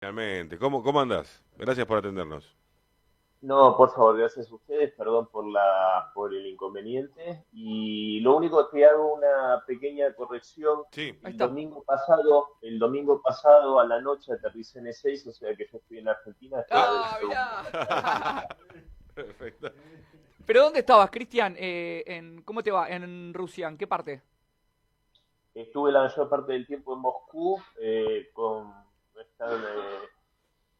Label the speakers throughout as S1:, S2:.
S1: Finalmente, ¿cómo andás? Gracias por atendernos.
S2: No, por favor, gracias a ustedes, perdón por el inconveniente. Y lo único que hago una pequeña corrección.
S1: Sí,
S2: El domingo pasado a la noche aterricé en Ezeiza, o sea que yo estoy en Argentina, estaba
S1: ah,
S2: de show
S3: Mirá.
S1: perfecto.
S3: ¿Pero dónde estabas, Cristian? ¿Cómo te va? ¿En Rusia? ¿En qué parte?
S2: Estuve la mayor parte del tiempo en Moscú, estar,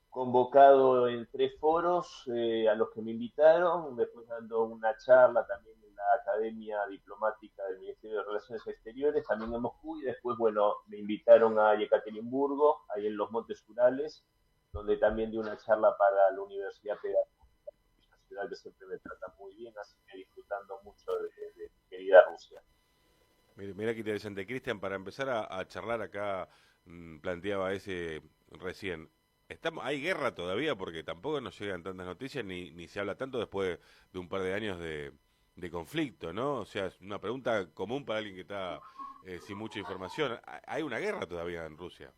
S2: convocado en tres foros a los que me invitaron, después dando una charla también en la Academia Diplomática del Ministerio de Relaciones Exteriores, también en Moscú, y después, bueno, me invitaron a Yekaterinburgo, ahí en los Montes Urales, donde también di una charla para la Universidad Pedagógica, una ciudad que siempre me trata muy bien, así que disfrutando mucho de mi querida Rusia.
S1: Mira qué interesante. Cristian, para empezar a charlar acá, planteaba ese recién. ¿Hay guerra todavía? Porque tampoco nos llegan tantas noticias ni se habla tanto después de un par de años de conflicto, ¿no? O sea, es una pregunta común para alguien que está sin mucha información. ¿Hay una guerra todavía en Rusia?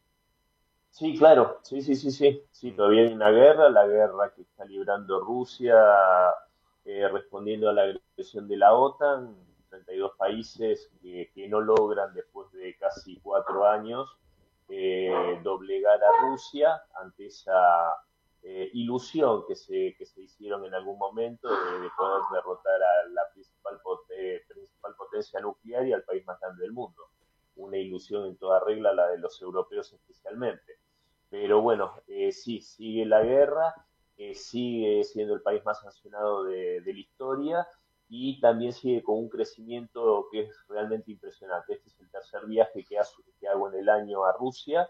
S2: Sí, claro, sí, sí, sí, sí, sí,
S1: Mm,
S2: todavía hay una guerra, la guerra que está librando Rusia, respondiendo a la agresión de la OTAN, 32 países que no logran después de casi 4 años doblegar a Rusia ante esa ilusión que se hicieron en algún momento de poder derrotar a la principal potencia nuclear y al país más grande del mundo. Una ilusión en toda regla, la de los europeos especialmente. Pero bueno, sí, sigue la guerra, sigue siendo el país más sancionado de la historia y también sigue con un crecimiento que es realmente impresionante. Este es el tercer viaje que hago en el año a Rusia.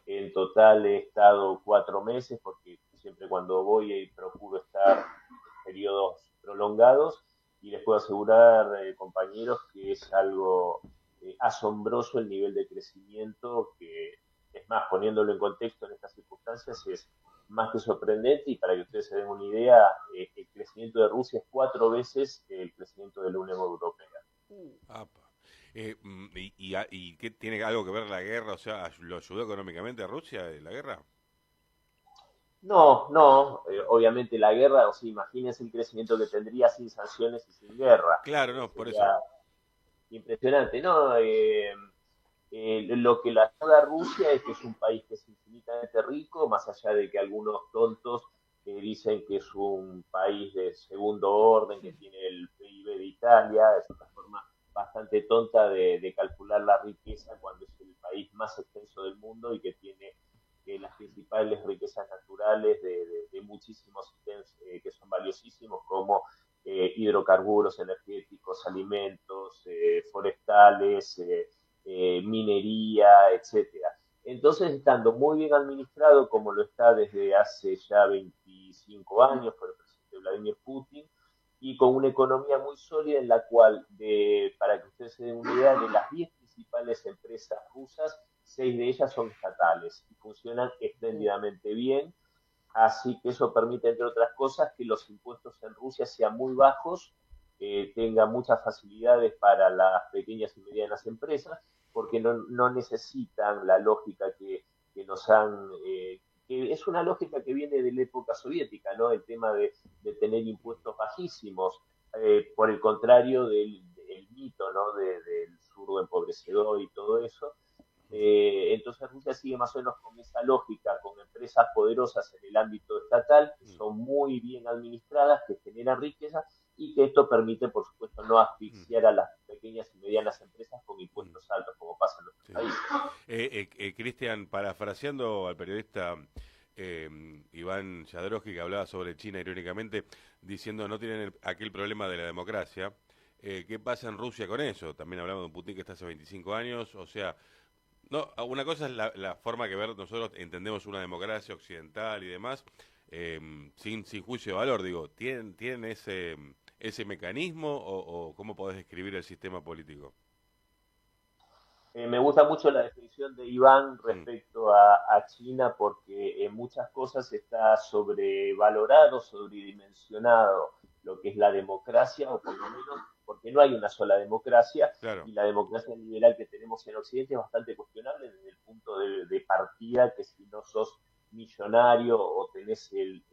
S2: En total he estado 4 meses porque siempre cuando voy procuro estar en periodos prolongados y les puedo asegurar, compañeros, que es algo asombroso el nivel de crecimiento que, es más, poniéndolo en contexto en estas circunstancias, es más que sorprendente y para que ustedes se den una idea, el crecimiento de Rusia es 4 veces el crecimiento de la Unión Europea.
S1: apa. ¿Y qué tiene algo que ver la guerra? O sea, ¿lo ayudó económicamente a Rusia la guerra?
S2: No, no, obviamente la guerra, o sea, imagínense el crecimiento que tendría sin sanciones y sin guerra.
S1: Claro, no, por eso.
S2: Sería impresionante, ¿no? Lo que la ayuda a Rusia es que es un país que es infinitamente rico, más allá de que algunos tontos dicen que es un país de segundo orden, que tiene el PIB de Italia, es una forma bastante tonta de calcular la riqueza cuando es el país más extenso del mundo y que tiene las principales riquezas naturales de muchísimos ítems que son valiosísimos, como hidrocarburos energéticos, alimentos, forestales, minería, etcétera. Entonces, estando muy bien administrado, como lo está desde hace ya 25 años por el presidente Vladimir Putin, y con una economía muy sólida en la cual, para que ustedes se den una idea, de las 10 principales empresas rusas, 6 de ellas son estatales y funcionan espléndidamente bien. Así que eso permite, entre otras cosas, que los impuestos en Rusia sean muy bajos, tenga muchas facilidades para las pequeñas y medianas empresas, porque no necesitan la lógica que nos han, que es una lógica que viene de la época soviética, ¿no? El tema de tener impuestos bajísimos, por el contrario del mito, ¿no? Del zurdo empobrecedor y todo eso. Entonces Rusia sigue más o menos con esa lógica, con empresas poderosas en el ámbito estatal, que
S1: Mm,
S2: son muy bien administradas, que generan riqueza y que esto permite, por supuesto, no
S1: mm,
S2: asfixiar a las pequeñas y medianas empresas con
S1: mm,
S2: impuestos altos, como pasa en otros
S1: sí.
S2: países.
S1: Cristian, parafraseando al periodista Iván Jadrowski, que hablaba sobre China irónicamente, diciendo no tienen aquel problema de la democracia. ¿Qué pasa en Rusia con eso? También hablamos de un Putin que está hace 25 años. O sea, no, una cosa es la forma que ver nosotros entendemos una democracia occidental y demás, sin juicio de valor, digo, ¿tienen ese mecanismo o cómo podés describir el sistema político?
S2: Me gusta mucho la definición de Iván
S1: Mm,
S2: respecto a China porque en muchas cosas está sobrevalorado, sobredimensionado lo que es la democracia, o por lo menos porque no hay una sola democracia
S1: claro.
S2: y la democracia liberal que tenemos en Occidente es bastante cuestionable desde el punto de partida, que si no sos millonario o tenés el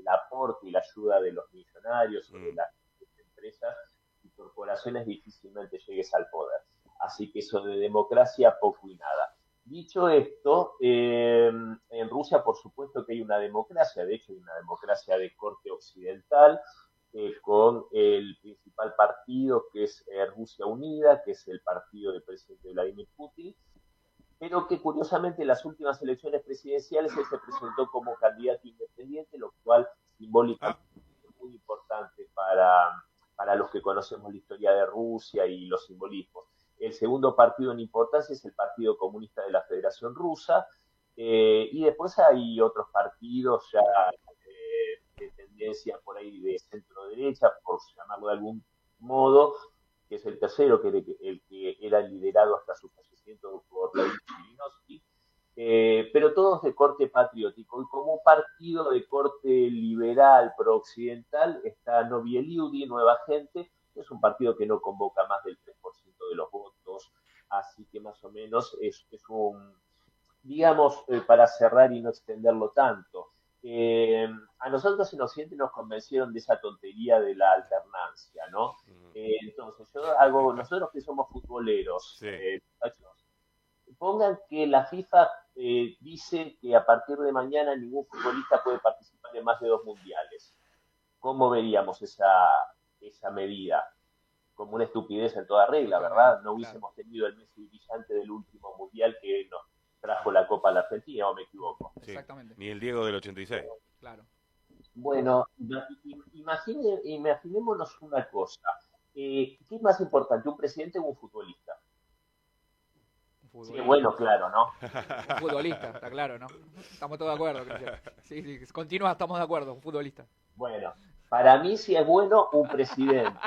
S2: aporte y la ayuda de los millonarios o de las empresas y corporaciones, difícilmente llegues al poder. Así que eso de democracia, poco y nada. Dicho esto, en Rusia por supuesto que hay una democracia, de hecho hay una democracia de corte occidental, con el principal partido que es Rusia Unida, que es el partido del presidente Vladimir Putin, pero que curiosamente en las últimas elecciones presidenciales él se presentó como candidato independiente, lo cual simbólicamente es muy importante para los que conocemos la historia de Rusia y los simbolismos. El segundo partido en importancia es el Partido Comunista de la Federación Rusa, y después hay otros partidos ya de tendencia por ahí de centro-derecha, por llamarlo de algún modo, que es el tercero, el que era liderado hasta su fallecimiento por Vladimir Zhirinovsky, pero todos de corte patriótico. Y como partido de corte liberal, pro-occidental, está Novie Lyudy, Nueva Gente, que es un partido que no convoca más del 3% de los votos, así que más o menos es un, digamos, para cerrar y no extenderlo tanto, a nosotros en Occidente nos convencieron de esa tontería de la alternancia, ¿no? Entonces, nosotros que somos futboleros,
S1: Sí.
S2: pongan que la FIFA dice que a partir de mañana ningún futbolista puede participar en más de 2 mundiales. ¿Cómo veríamos esa medida? Como una estupidez en toda regla, ¿verdad? No hubiésemos tenido el Messi brillante del último mundial que nos trajo la Copa a la Argentina, ¿o me equivoco?
S1: Sí.
S3: Exactamente.
S1: Ni el Diego del 86.
S3: Claro.
S2: Bueno, imaginémonos una cosa. ¿Qué es más importante, un presidente o un futbolista?
S3: Un
S2: Sí,
S3: futbolista.
S2: bueno, claro, ¿no?
S3: Un futbolista, está claro, ¿no? Estamos todos de acuerdo, Cristian. Sí, sí, continúa, estamos de acuerdo, un futbolista.
S2: Bueno, para mí si es bueno un presidente.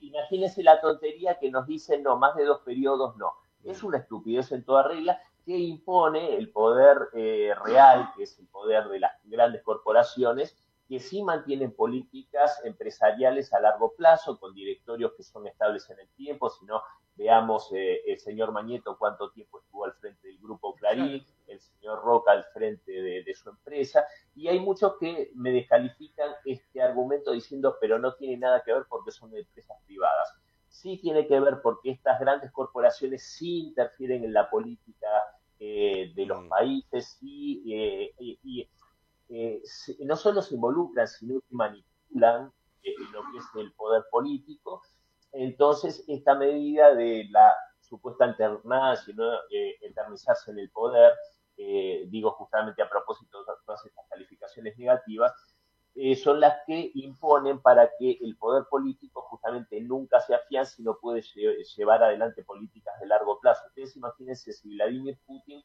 S2: Imagínense la tontería que nos dicen, no, más de 2 periodos no. Es una estupidez en toda regla que impone el poder real, que es el poder de las grandes corporaciones, que sí mantienen políticas empresariales a largo plazo, con directorios que son estables en el tiempo, sino veamos el señor Mañeto cuánto tiempo estuvo al frente del grupo Clarín,
S3: Claro.
S2: el señor Roca al frente de su empresa, y hay muchos que me descalifican este argumento diciendo, pero no tiene nada que ver porque son empresas privadas. Sí tiene que ver porque estas grandes corporaciones sí interfieren en la política de los países no solo se involucran, sino que manipulan lo que es el poder político. Entonces, esta medida de la supuesta alternancia, ¿no? Eternizarse en el poder, digo justamente a propósito de todas estas calificaciones negativas, son las que imponen para que el poder político justamente nunca se afiance y no puede llevar adelante políticas de largo plazo. Ustedes imagínense si Vladimir Putin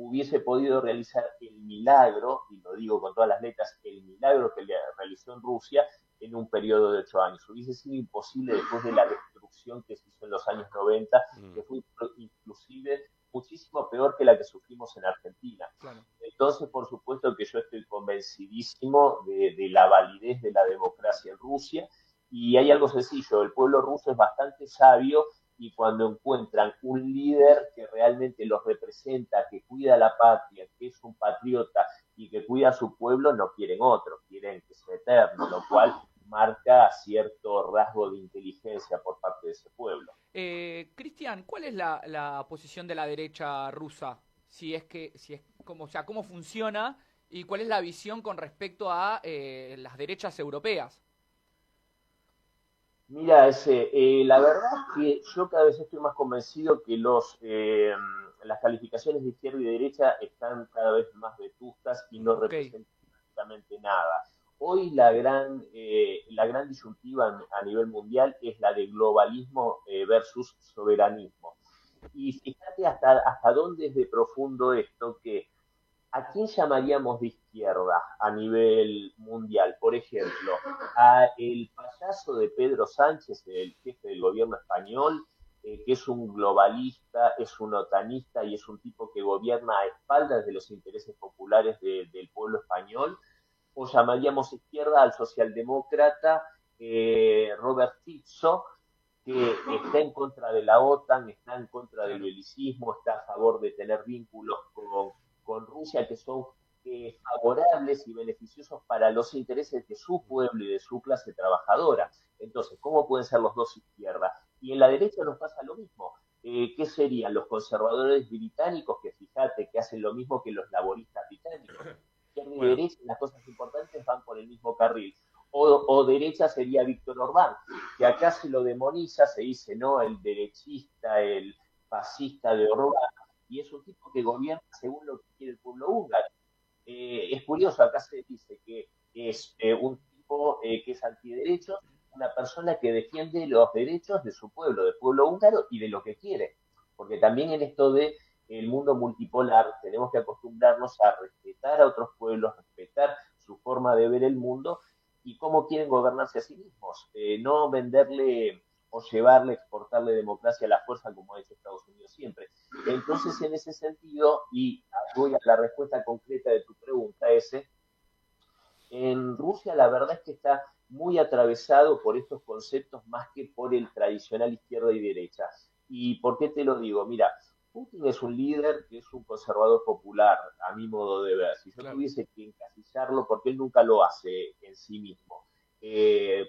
S2: hubiese podido realizar el milagro, y lo digo con todas las letras, el milagro que le realizó en Rusia en un periodo de 8 años. Hubiese sido imposible después de la destrucción que se hizo en los años 90, que fue inclusive muchísimo peor que la que sufrimos en Argentina.
S3: Claro.
S2: Entonces, por supuesto que yo estoy convencidísimo de la validez de la democracia en Rusia, y hay algo sencillo, el pueblo ruso es bastante sabio, y cuando encuentran un líder que realmente los representa, que cuida la patria, que es un patriota y que cuida a su pueblo, no quieren otro, quieren que sea eterno, lo cual marca cierto rasgo de inteligencia por parte de ese pueblo.
S3: Cristian, ¿cuál es la posición de la derecha rusa? Si es como, o sea, ¿cómo funciona y cuál es la visión con respecto a las derechas europeas?
S2: Mira, la verdad es que yo cada vez estoy más convencido que las calificaciones de izquierda y derecha están cada vez más vetustas y no representan prácticamente nada. Hoy la gran disyuntiva a nivel mundial es la de globalismo versus soberanismo. Y fíjate hasta dónde es de profundo esto, que ¿a quién llamaríamos de izquierda a nivel mundial? Por ejemplo, a el payaso de Pedro Sánchez, el jefe del gobierno español, que es un globalista, es un otanista y es un tipo que gobierna a espaldas de los intereses populares del pueblo español. O llamaríamos izquierda al socialdemócrata Robert Fico, que está en contra de la OTAN, está en contra del belicismo, está a favor de tener vínculos con Rusia, que son favorables y beneficiosos para los intereses de su pueblo y de su clase trabajadora. Entonces, ¿cómo pueden ser los dos izquierdas? Y en la derecha nos pasa lo mismo. ¿Qué serían los conservadores británicos, que fíjate que hacen lo mismo que los laboristas británicos? Izquierda y derecha, las cosas importantes van por el mismo carril. O derecha sería Víctor Orbán, que acá se lo demoniza, se dice, ¿no? El derechista, el fascista de Orbán, y es un tipo que gobierna según lo que quiere el pueblo húngaro. Es curioso, acá se dice que es un tipo que es antiderechos, una persona que defiende los derechos de su pueblo, del pueblo húngaro y de lo que quiere. Porque también en esto de el mundo multipolar tenemos que acostumbrarnos a respetar a otros pueblos, respetar su forma de ver el mundo y cómo quieren gobernarse a sí mismos. No venderle o llevarle, exportarle democracia a la fuerza como ha hecho Estados Unidos siempre. Entonces, en ese sentido, y voy a la respuesta concreta de tu pregunta, en Rusia la verdad es que está muy atravesado por estos conceptos más que por el tradicional izquierda y derecha. ¿Y por qué te lo digo? Mira, Putin es un líder que es un conservador popular, a mi modo de ver. Si yo tuviese que encasillarlo, porque él nunca lo hace en sí mismo.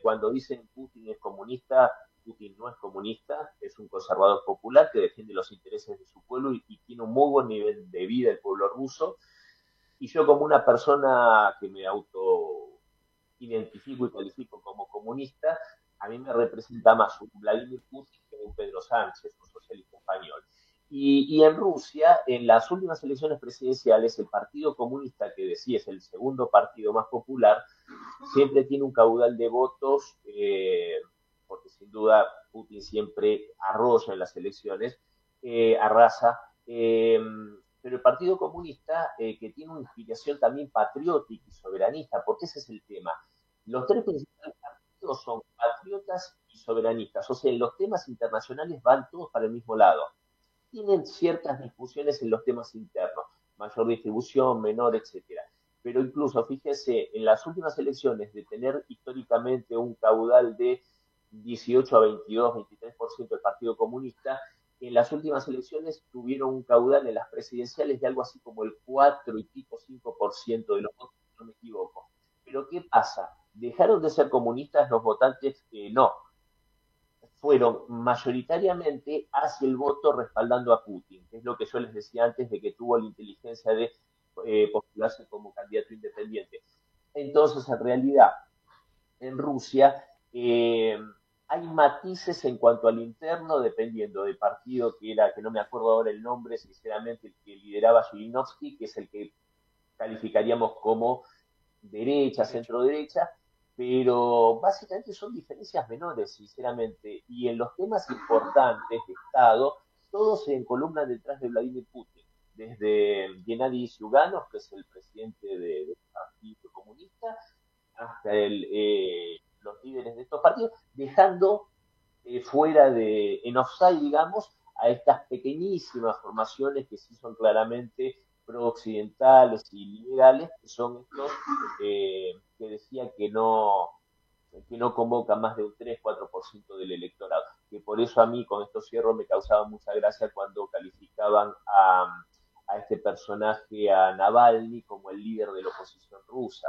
S2: Cuando dicen Putin es comunista, Putin no es comunista, es un conservador popular que defiende los intereses de su pueblo y tiene un muy buen nivel de vida el pueblo ruso. Y yo como una persona que me auto identifico y califico como comunista, a mí me representa más un Vladimir Putin que un Pedro Sánchez, un socialista español. Y en Rusia, en las últimas elecciones presidenciales, el Partido Comunista, que decía es el segundo partido más popular, siempre tiene un caudal de votos, porque sin duda Putin siempre arrolla en las elecciones, arrasa, pero el Partido Comunista, que tiene una inspiración también patriótica y soberanista, porque ese es el tema. Los tres principales partidos son patriotas y soberanistas, o sea, en los temas internacionales van todos para el mismo lado. Tienen ciertas discusiones en los temas internos, mayor distribución, menor, etcétera. Pero incluso, fíjese, en las últimas elecciones, de tener históricamente un caudal de 18 a 22, 23% del Partido Comunista, en las últimas elecciones tuvieron un caudal en las presidenciales de algo así como el 4 y pico, 5% de los votos, si no me equivoco. Pero ¿qué pasa? ¿Dejaron de ser comunistas los votantes? No. Fueron mayoritariamente hacia el voto respaldando a Putin, que es lo que yo les decía antes de que tuvo la inteligencia de postularse como candidato independiente. Entonces, en realidad, en Rusia hay matices en cuanto al interno, dependiendo del partido que era, que no me acuerdo ahora el nombre, sinceramente, el que lideraba Zhirinovsky, que es el que calificaríamos como derecha, centro-derecha, pero básicamente son diferencias menores, sinceramente, y en los temas importantes de Estado, todos se encolumnan detrás de Vladimir Putin, desde Gennady Zyuganov, que es el presidente del Partido Comunista, hasta los líderes de estos partidos, dejando fuera de, en offside, digamos, a estas pequeñísimas formaciones que sí son claramente pro-occidentales y liberales, que son estos que decía que no convoca más de un 3-4% del electorado. Que por eso a mí, con esto cierro, me causaba mucha gracia cuando calificaban a este personaje, a Navalny, como el líder de la oposición rusa.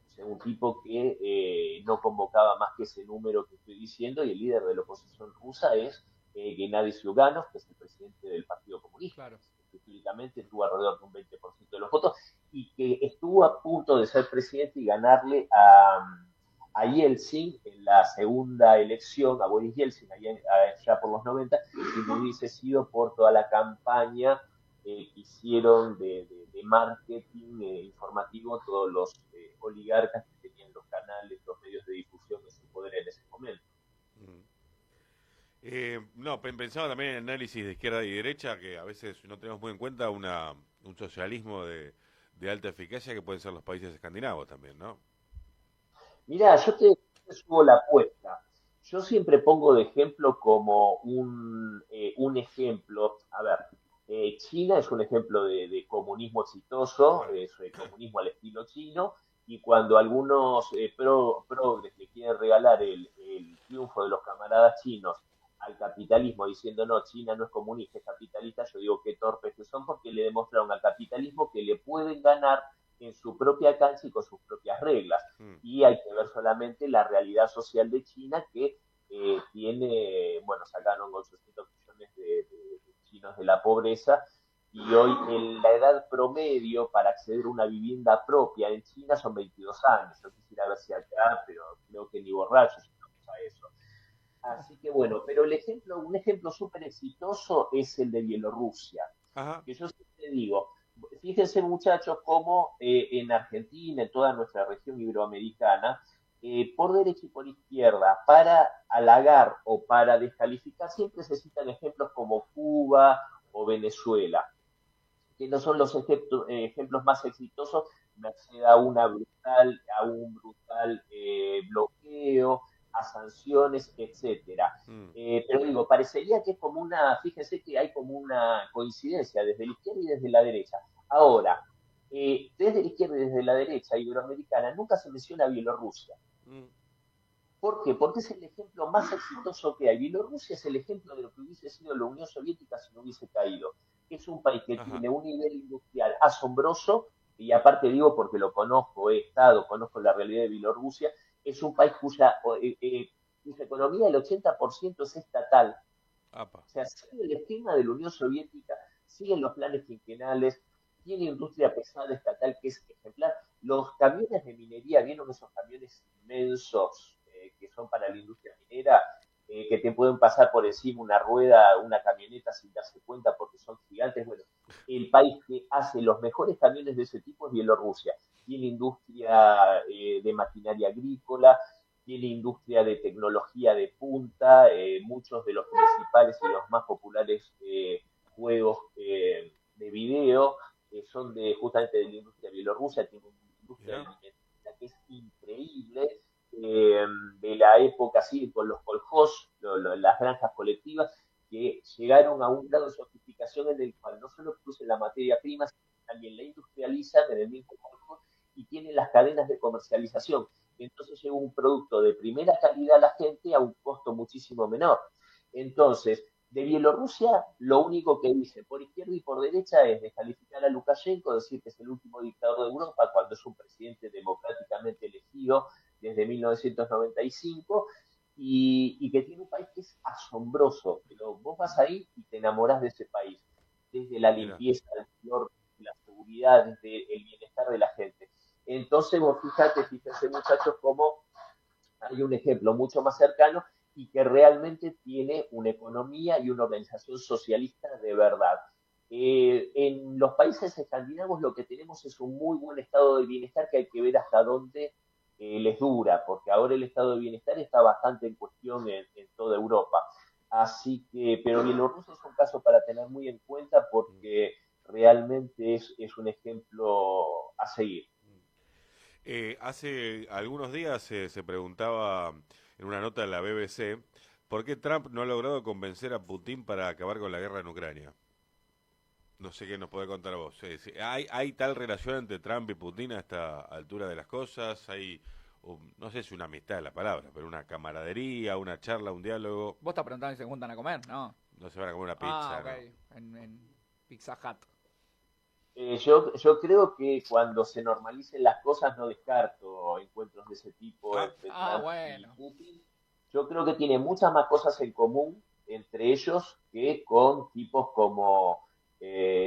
S2: O sea, un tipo que no convocaba más que ese número que estoy diciendo, y el líder de la oposición rusa es Gennady Zyuganov, que es el presidente del Partido Comunista. Claro. Que históricamente tuvo alrededor de un 20% de los votos y que estuvo a punto de ser presidente y ganarle a Yeltsin en la segunda elección, a Boris Yeltsin, allá por los 90, si no hubiese sido por toda la campaña que hicieron de marketing informativo todos los oligarcas que tenían los canales, los medios de difusión de su poder en ese momento.
S1: No, pensaba también en análisis de izquierda y derecha, que a veces no tenemos muy en cuenta un socialismo de alta eficacia que pueden ser los países escandinavos también, ¿no?
S2: Mirá, yo te subo la apuesta. Yo siempre pongo de ejemplo como un ejemplo. A ver, China es un ejemplo de comunismo exitoso, es comunismo al estilo chino, y cuando algunos progres le quieren regalar el triunfo de los camaradas chinos al capitalismo diciendo no, China no es comunista, es capitalista, yo digo qué torpes que son porque le demostraron al capitalismo que le pueden ganar en su propia cancha y con sus propias reglas. Y hay que ver solamente la realidad social de China, que tiene, bueno, sacaron 800 millones de chinos de la pobreza, y hoy la edad promedio para acceder a una vivienda propia en China son 22 años. Yo quisiera ver si acá, pero creo que ni borrachos estamos a eso. Así que bueno, pero un ejemplo súper exitoso es el de Bielorrusia,
S1: Ajá.
S2: que yo siempre digo, fíjense muchachos cómo en Argentina, en toda nuestra región iberoamericana, por derecha y por izquierda, para halagar o para descalificar, siempre se citan ejemplos como Cuba o Venezuela, que no son los ejemplos más exitosos, merced a un brutal bloqueo, a sanciones, etcétera. Pero digo, parecería que es como fíjense que hay como una coincidencia desde la izquierda y desde la derecha. Ahora, desde la izquierda y desde la derecha iberoamericana nunca se menciona a Bielorrusia. ¿Por qué? Porque es el ejemplo más exitoso que hay. Bielorrusia es el ejemplo de lo que hubiese sido la Unión Soviética si no hubiese caído. Es un país que tiene un nivel industrial asombroso, y aparte digo porque lo conozco, conozco la realidad de Bielorrusia. Es un país cuya economía, el 80% es estatal. O sea, sigue el esquema de la Unión Soviética, siguen los planes quinquenales, tiene industria pesada estatal que es ejemplar. Los camiones de minería, ¿vieron esos camiones inmensos que son para la industria minera? Que te pueden pasar por encima una rueda, una camioneta sin darse cuenta porque son gigantes. Bueno, el país que hace los mejores camiones de ese tipo es Bielorrusia. Tiene industria de maquinaria agrícola, tiene industria de tecnología de punta, muchos de los principales y los más populares juegos de video son justamente de la industria bielorrusa, tiene una industria alimenticia que es increíble, de la época así, con los kolhos, las granjas colectivas, que llegaron a un grado de sofisticación en el cual no solo producen la materia prima, sino que también la industrializan en el mismo kolhos y tienen las cadenas de comercialización. Entonces llega un producto de primera calidad a la gente a un costo muchísimo menor. Entonces, de Bielorrusia, lo único que dice por izquierda y por derecha es descalificar a Lukashenko, decir que es el último dictador de Europa, cuando es un presidente democráticamente elegido desde 1995, y que tiene un país que es asombroso. Pero vos vas ahí y te enamorás de ese país, desde la limpieza, desde la seguridad, desde el bienestar de la gente. Entonces, vos fíjense muchachos, cómo hay un ejemplo mucho más cercano y que realmente tiene una economía y una organización socialista de verdad. En los países escandinavos lo que tenemos es un muy buen estado de bienestar que hay que ver hasta dónde les dura, porque ahora el estado de bienestar está bastante en cuestión en toda Europa. Así que, pero Bielorrusia es un caso para tener muy en cuenta porque realmente es un ejemplo a seguir.
S1: Hace algunos días se preguntaba en una nota de la BBC por qué Trump no ha logrado convencer a Putin para acabar con la guerra en Ucrania. No sé qué nos puede contar vos. ¿Hay tal relación entre Trump y Putin a esta altura de las cosas? ¿Hay, no sé si una amistad es la palabra, pero una camaradería, una charla, un diálogo?
S3: Vos estás preguntando si se juntan a comer, ¿no?
S1: No se van a comer una pizza,
S3: ok.
S1: ¿no?
S3: En Pizza Hut.
S2: Yo creo que cuando se normalicen las cosas no descarto encuentros de ese tipo entre Trump y
S3: Bueno.
S2: Putin. Yo creo que tiene muchas más cosas en común entre ellos que con tipos como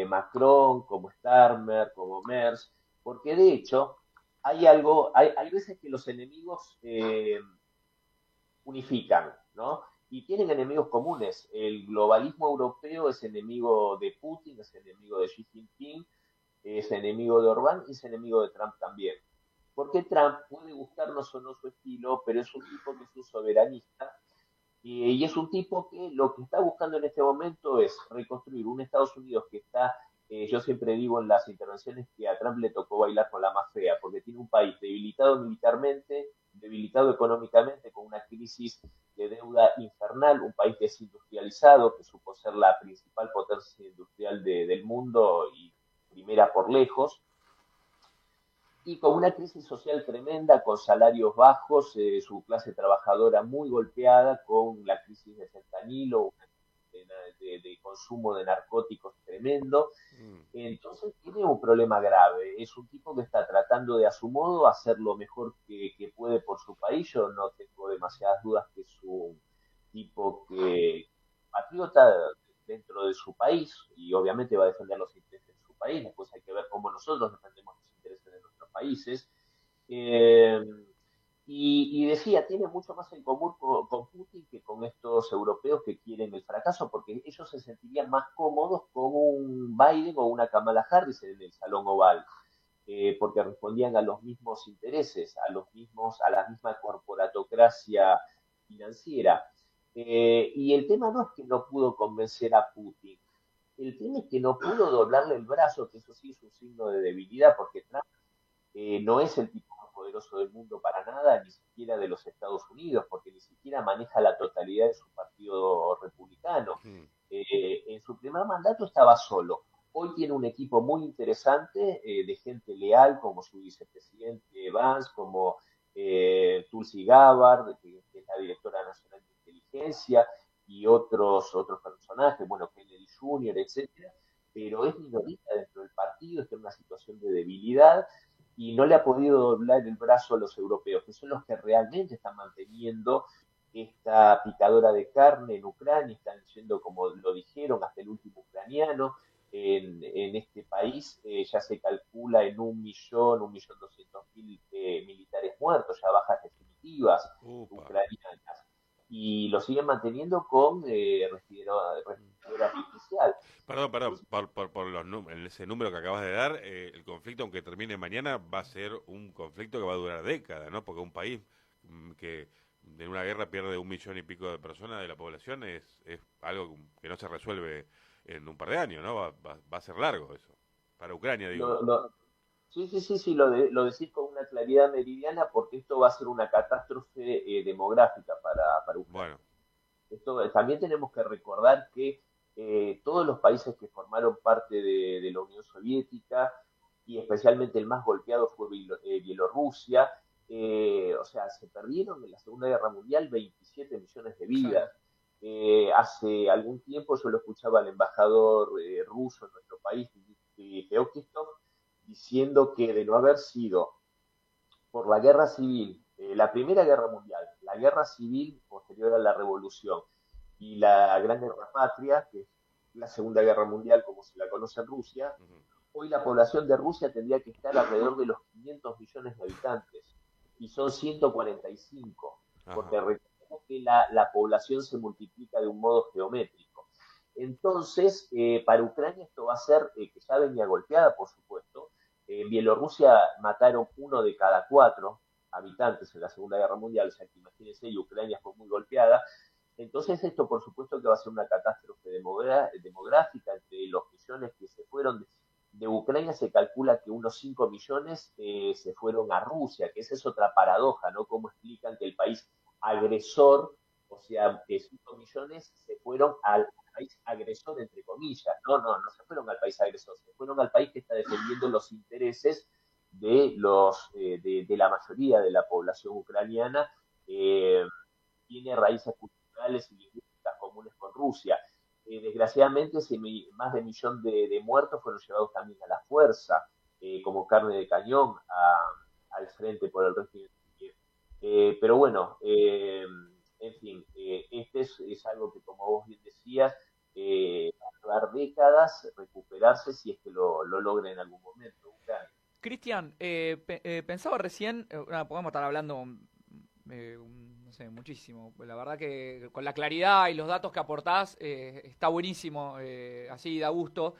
S2: Macron, como Starmer, como Merz, porque de hecho hay veces que los enemigos unifican, ¿no? Y tienen enemigos comunes. El globalismo europeo es enemigo de Putin, es enemigo de Xi Jinping, es enemigo de Orbán y es enemigo de Trump también. Porque Trump puede gustarnos o no su estilo, pero es un tipo que es un soberanista y es un tipo que lo que está buscando en este momento es reconstruir un Estados Unidos que está, yo siempre digo en las intervenciones que a Trump le tocó bailar con la más fea, porque tiene un país debilitado militarmente, debilitado económicamente, con una crisis de deuda infernal, un país desindustrializado, que supo ser la principal potencia industrial del mundo y primera por lejos, y con una crisis social tremenda, con salarios bajos, su clase trabajadora muy golpeada, con la crisis de fentanilo, de consumo de narcóticos tremendo. Entonces tiene un problema grave. Es un tipo que está tratando de a su modo hacer lo mejor que puede por su país. Yo no tengo demasiadas dudas que es un tipo que patriota dentro de su país y obviamente va a defender los intereses de su país. Después hay que ver cómo nosotros defendemos los intereses de nuestros países. Eh, y decía, tiene mucho más en común con Putin que con estos europeos que quieren el fracaso, porque ellos se sentirían más cómodos con un Biden o una Kamala Harris en el Salón Oval, porque respondían a los mismos intereses, a la misma corporatocracia financiera. Y el tema no es que no pudo convencer a Putin, el tema es que no pudo doblarle el brazo, que eso sí es un signo de debilidad, porque Trump no es el tipo más poderoso del mundo para nada, ni siquiera de los Estados Unidos, porque ni siquiera maneja la totalidad de su partido republicano. En su primer mandato estaba solo. Hoy tiene un equipo muy interesante de gente leal, como su vicepresidente Vance, como Tulsi Gabbard, que es la directora nacional de inteligencia, y otros personajes, bueno, Kennedy Jr., etcétera, pero es minorita dentro del partido, está en una situación de debilidad, y no le ha podido doblar el brazo a los europeos, que son los que realmente están manteniendo esta picadora de carne en Ucrania, están yendo, como lo dijeron, hasta el último ucraniano. En este país ya se calcula en 1.200.000 militares muertos, ya bajas definitivas ucranianas. Y lo siguen manteniendo con respirador artificial.
S1: Perdón, por ese número que acabas de dar, el conflicto, aunque termine mañana, va a ser un conflicto que va a durar décadas, ¿no? Porque un país que en una guerra pierde 1,000,000 y pico de personas de la población es algo que no se resuelve en un par de años, ¿no? Va a ser largo eso. Para Ucrania, digo.
S2: Sí, lo decís con una claridad meridiana porque esto va a ser una catástrofe demográfica para Ucrania.
S1: Bueno.
S2: Esto, también tenemos que recordar que todos los países que formaron parte de la Unión Soviética, y especialmente el más golpeado fue Bielorrusia, o sea, se perdieron en la Segunda Guerra Mundial 27 millones de vidas. Hace algún tiempo yo lo escuchaba al embajador ruso en nuestro país, Feokistov, diciendo que de no haber sido por la guerra civil, la Primera Guerra Mundial, la guerra civil posterior a la Revolución y la Gran Guerra Patria, que es la Segunda Guerra Mundial como se la conoce en Rusia, hoy la población de Rusia tendría que estar alrededor de los 500 millones de habitantes y son 145, porque recordemos que la población se multiplica de un modo geométrico. Entonces, para Ucrania esto va a ser, que ya venía golpeada, por supuesto. En Bielorrusia mataron 1 de cada 4 habitantes en la Segunda Guerra Mundial, o sea que imagínense, y Ucrania fue muy golpeada. Entonces esto, por supuesto, que va a ser una catástrofe demográfica. Entre los millones que se fueron de Ucrania, se calcula que unos 5 millones se fueron a Rusia, que esa es otra paradoja, ¿no? Cómo explican que el país agresor, o sea, de 5 millones se fueron al país agresor, entre comillas. No se fueron al país agresor, se fueron al país que está defendiendo los intereses de la mayoría de la población ucraniana. Tiene raíces culturales y lingüísticas comunes con Rusia. Desgraciadamente, más de 1 millón de muertos fueron llevados también a la fuerza, como carne de cañón, al frente por el régimen. Pero bueno, en fin, este es algo que, como vos bien decías, va a llevar décadas recuperarse si es que lo logra en algún momento Ucrania.
S3: Cristian, pensaba recién, podemos estar hablando, no sé, muchísimo. La verdad que con la claridad y los datos que aportás está buenísimo, así da gusto.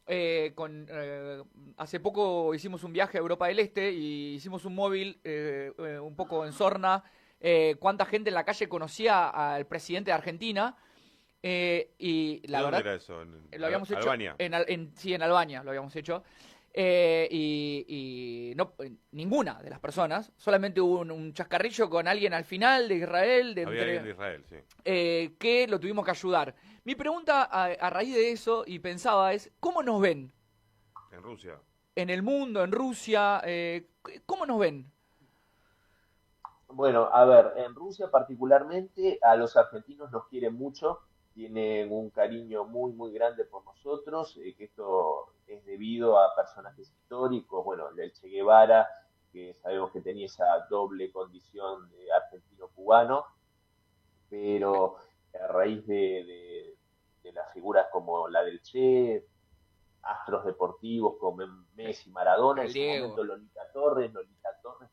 S3: Hace poco hicimos un viaje a Europa del Este y hicimos un móvil un poco en sorna. Cuánta gente en la calle conocía al presidente de Argentina. Y la
S1: ¿Dónde
S3: verdad,
S1: era eso?
S3: lo habíamos hecho
S1: Albania.
S3: Sí, en Albania lo habíamos hecho. Y no, ninguna de las personas, solamente hubo un chascarrillo con alguien al final de Israel,
S1: Había alguien de Israel, sí.
S3: que lo tuvimos que ayudar. Mi pregunta a raíz de eso, y pensaba, es ¿cómo nos ven?
S1: En Rusia.
S3: En el mundo, en Rusia, ¿cómo nos ven?
S2: Bueno, a ver, en Rusia particularmente a los argentinos nos quieren mucho, tienen un cariño muy, muy grande por nosotros, que esto es debido a personajes históricos, bueno, el Che Guevara, que sabemos que tenía esa doble condición de argentino-cubano, pero a raíz de las figuras como la del Che, astros deportivos como Messi, Maradona, en
S3: El
S2: su
S3: Diego.
S2: momento Lolita Torres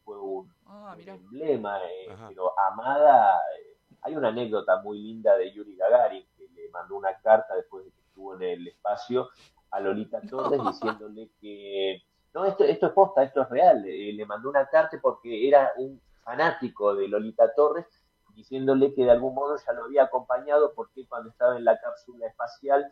S2: fue un
S3: Mirá.
S2: emblema,
S1: Ajá.
S2: pero Amada, hay una anécdota muy linda de Yuri Gagarin, que le mandó una carta después de que estuvo en el espacio a Lolita Torres diciéndole que, no, esto es posta, esto es real, le mandó una carta porque era un fanático de Lolita Torres, diciéndole que de algún modo ya lo había acompañado porque cuando estaba en la cápsula espacial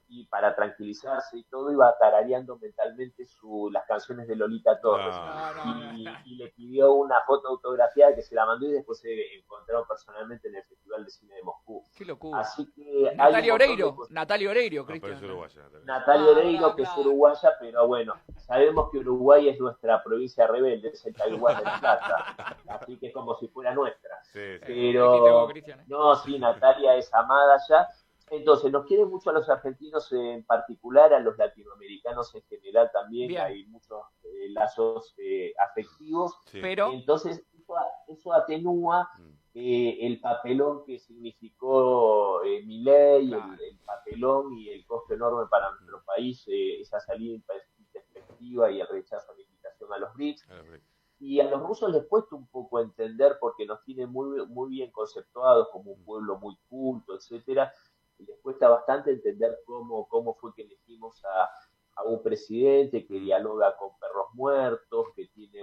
S2: y para tranquilizarse y todo iba tarareando mentalmente las canciones de Lolita Torres
S1: No.
S2: y le pidió una foto autografiada que se la mandó y después se encontraron personalmente en el Festival de Cine de Moscú.
S3: Qué locura.
S2: Así que hay un
S3: Natalia
S2: montón de
S3: Oreiro,
S2: cosas.
S3: Natalia Oreiro,
S1: No, pero
S3: Cristian.
S1: es uruguaya. Natalia.
S2: Natalia Oreiro,
S3: Verdad,
S2: que es
S3: claro.
S2: uruguaya, pero bueno, sabemos que Uruguay es nuestra provincia rebelde, es el Taiwán del Plata, así que es como si fuera nuestra.
S1: Sí, sí.
S3: Dijiste vos,
S2: Pero
S3: Cristian.
S2: no, sí, Natalia es amada ya. Entonces, nos quieren mucho a los argentinos en particular, a los latinoamericanos en general también,
S3: Bien.
S2: hay muchos lazos afectivos.
S1: Sí.
S3: Pero,
S2: Entonces, eso atenúa
S1: Mm.
S2: el papelón que significó Milei,
S3: claro.
S2: el papelón y el costo enorme para nuestro país, esa salida intempestiva y el rechazo a la invitación a los BRICS.
S1: A ver,
S2: Y a los rusos les cuesta un poco entender porque nos tienen muy, muy bien conceptuados como un pueblo muy culto, etcétera, y les cuesta bastante entender cómo fue que elegimos a un presidente que dialoga con perros muertos, que tiene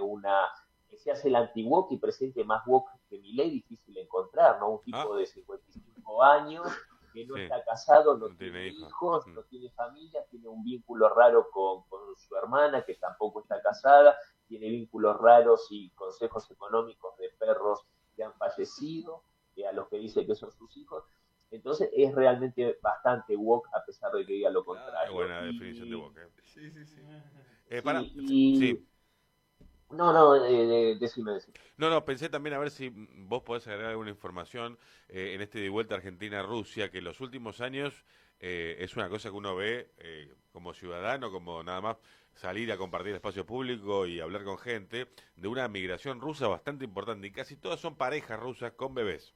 S2: que se hace el anti-woke y presidente más woke que Milei, difícil de encontrar, ¿no? Un tipo de 55 años que no
S1: sí.
S2: está casado, no
S1: No
S2: tiene
S1: tiene hijos.
S2: hijos, no tiene familia, tiene un vínculo raro con su hermana que tampoco está casada, tiene vínculos raros y consejos económicos de perros que han fallecido, a los que dice que son sus hijos. Entonces es realmente bastante woke a pesar de que diga lo
S1: Qué
S2: contrario.
S1: buena definición de boca. Sí.
S2: Y
S1: Sí.
S2: no, decime.
S1: No, pensé también a ver si vos podés agregar alguna información en este de vuelta Argentina-Rusia, que en los últimos años es una cosa que uno ve como ciudadano, como nada más salir a compartir espacio público y hablar con gente, de una migración rusa bastante importante, y casi todas son parejas rusas con bebés.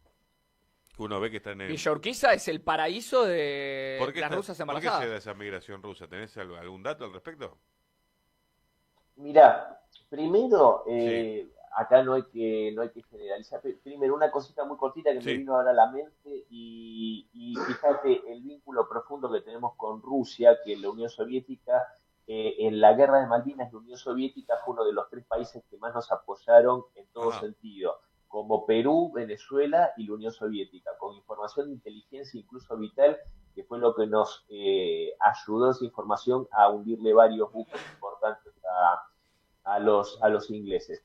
S1: Que uno ve que están en...
S3: Villa Urquiza es el paraíso de
S1: ¿Por qué
S3: las rusas
S1: ¿Por qué se
S3: embarazadas.
S1: da esa migración rusa? ¿Tenés algún dato al respecto?
S2: Mirá, primero,
S1: Sí,
S2: acá no hay que generalizar. Primero, una cosita muy cortita que me
S1: sí.
S2: vino ahora a la mente y fíjate el vínculo profundo que tenemos con Rusia, que la Unión Soviética, en la guerra de Malvinas, la Unión Soviética fue uno de los 3 países que más nos apoyaron en todo
S1: Ajá.
S2: sentido, como Perú, Venezuela y la Unión Soviética, con información de inteligencia incluso vital, que fue lo que nos ayudó esa información a hundirle varios buques importantes a los ingleses.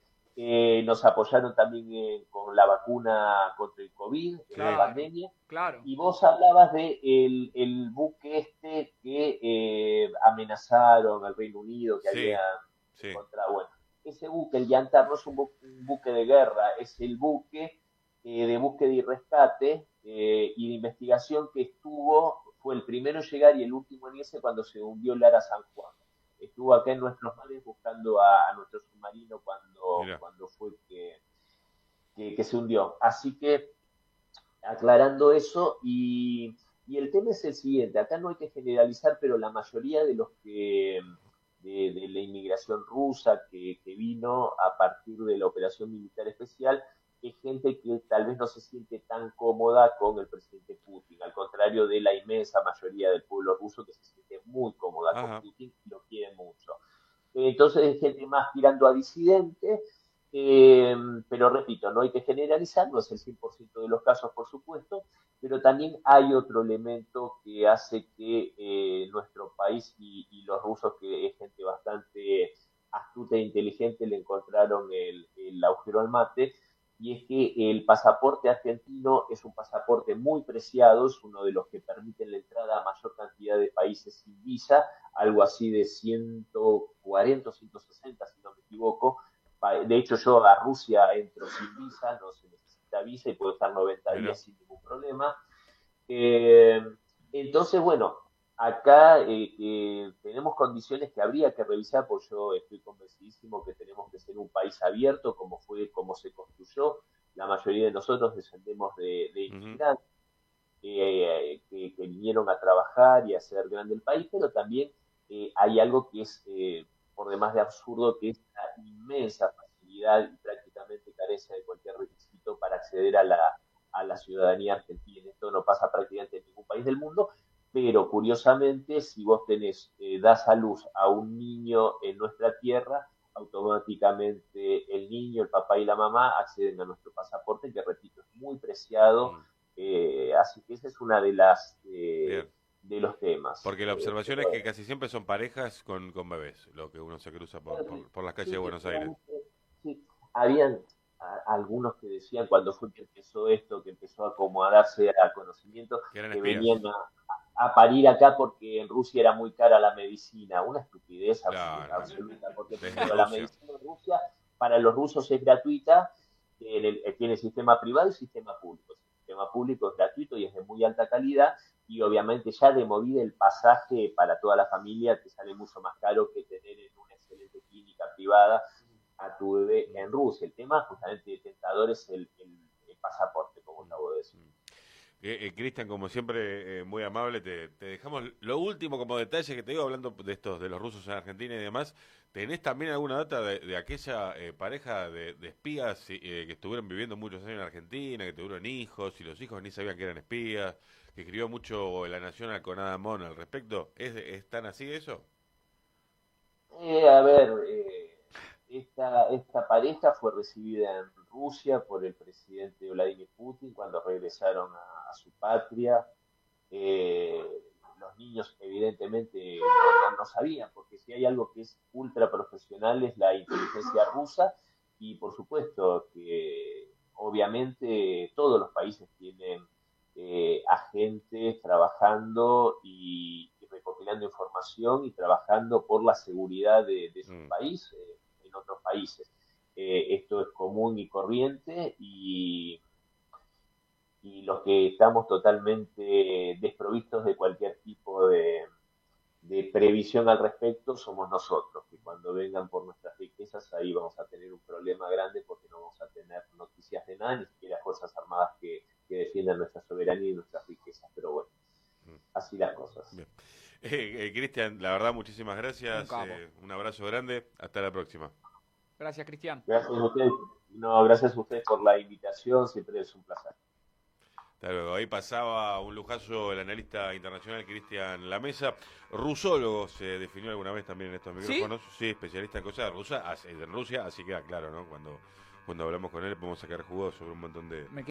S2: Nos apoyaron también con la vacuna contra el COVID en la
S3: Claro,
S2: pandemia.
S3: claro.
S2: Y vos hablabas de el buque este que amenazaron al Reino Unido, que
S1: Sí,
S2: habían
S1: sí.
S2: encontrado. Bueno, ese buque, el Yantar, no es un buque de guerra, es el buque de búsqueda y rescate y de investigación que fue el primero en llegar y el último en irse cuando se hundió Lara San Juan. Estuvo acá en nuestros mares buscando a nuestro submarino cuando,
S1: Mira.
S2: cuando fue que se hundió. Así que aclarando eso, y el tema es el siguiente, acá no hay que generalizar, pero la mayoría de los de la inmigración rusa que vino a partir de la operación militar especial es gente que tal vez no se siente tan cómoda con el presidente Putin, al contrario de la inmensa mayoría del pueblo ruso que se siente muy cómoda con
S1: Ajá.
S2: Putin y lo quiere mucho. Entonces es gente más tirando a disidente, pero repito, no hay que generalizar, no es el 100% de los casos, por supuesto, pero también hay otro elemento que hace que nuestro país y los rusos, que es gente bastante astuta e inteligente, le encontraron el agujero al mate, y es que el pasaporte argentino es un pasaporte muy preciado, es uno de los que permiten la entrada a mayor cantidad de países sin visa, algo así de 140 o 160, si no me equivoco. De hecho, yo a Rusia entro sin visa, no se necesita visa y puedo estar 90
S1: Mira.
S2: días sin ningún problema. Eh, Entonces, bueno, acá tenemos condiciones que habría que revisar, porque yo estoy convencidísimo que tenemos que ser un país abierto, como se construyó. La mayoría de nosotros descendemos de
S1: Ujú.
S2: inmigrantes que vinieron a trabajar y a hacer grande el país, pero también hay algo que es por demás de absurdo, que es la inmensa facilidad y prácticamente carencia de cualquier requisito para acceder a la ciudadanía argentina. Esto no pasa prácticamente en ningún país del mundo, pero curiosamente, si vos das a luz a un niño en nuestra tierra, automáticamente el niño, el papá y la mamá acceden a nuestro pasaporte, que repito, es muy preciado.
S1: Mm.
S2: Así que esa es una de las
S1: Bien.
S2: de los temas.
S1: Porque la observación es
S2: Pero,
S1: que casi siempre son parejas con bebés, lo que uno se cruza por las calles de
S2: sí,
S1: Buenos Aires.
S2: efectivamente, sí. Habían algunos que decían cuando fue que empezó esto, que empezó a darse a conocimiento,
S1: Que eran
S2: que
S1: espías.
S2: venían a parir acá porque en Rusia era muy cara la medicina. Una estupidez absoluta,
S1: Claro,
S2: absoluta, porque
S1: desde
S2: primero la
S1: Rusia.
S2: medicina en Rusia para los rusos es gratuita, tiene sistema privado y sistema público. El sistema público es gratuito y es de muy alta calidad, y obviamente ya de movida el pasaje para toda la familia te sale mucho más caro que tener en una excelente clínica privada a tu bebé
S1: Mm,
S2: en Rusia. El tema justamente tentador es el pasaporte, como
S1: mm,
S2: acabo de decir.
S1: mm. Cristian, como siempre, muy amable, te dejamos lo último como detalle que te digo, hablando de estos, de los rusos en Argentina y demás. ¿Tenés también alguna data de aquella pareja de espías que estuvieron viviendo muchos años en Argentina, que tuvieron hijos y los hijos ni sabían que eran espías, que escribió mucho La Nación con Adam Mon al respecto? ¿Es tan así eso?
S2: A ver, esta pareja fue recibida en Rusia por el presidente Vladimir Putin cuando regresaron a su patria. Eh, los niños evidentemente no sabían, porque si hay algo que es ultra profesional es la inteligencia rusa, y por supuesto que obviamente todos los países tienen agentes trabajando y recopilando información y trabajando por la seguridad de su
S1: Mm,
S2: país en otros países. Esto es común y corriente, y los que estamos totalmente desprovistos de cualquier tipo de previsión al respecto somos nosotros, que cuando vengan por nuestras riquezas ahí vamos a tener un problema grande, porque no vamos a tener noticias de nada, ni siquiera fuerzas armadas que defiendan nuestra soberanía y nuestras riquezas. Pero bueno,
S1: mm.
S2: así las cosas.
S1: Bien. Cristian, la verdad, muchísimas
S3: Un
S1: gracias.
S3: capo.
S1: Un abrazo grande. Hasta la próxima.
S3: Gracias, Cristian.
S2: Gracias a ustedes, no, gracias a ustedes por la invitación, siempre es un placer.
S1: Hasta luego. Ahí pasaba un lujazo el analista internacional Cristian Lamesa, rusólogo, se definió alguna vez también en estos
S3: ¿Sí?
S1: micrófonos, sí, especialista en cosas rusas, en Rusia, así queda claro, ¿no? Cuando hablamos con él podemos sacar jugo sobre un montón de,
S3: Me